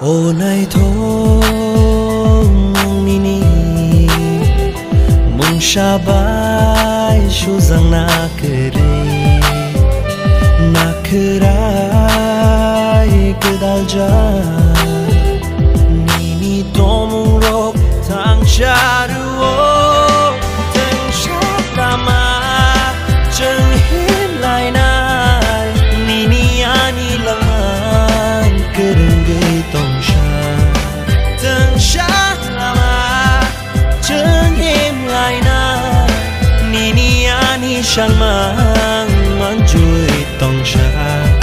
Ô này thôi nini mong shabai shu zang na krai kedal ja nini tomung rok thang charu o thang shatama chang him lai nai nini ani lang kereng gay tong sha thang shatama chang him lai nai nini ani shan mang man chui tong sha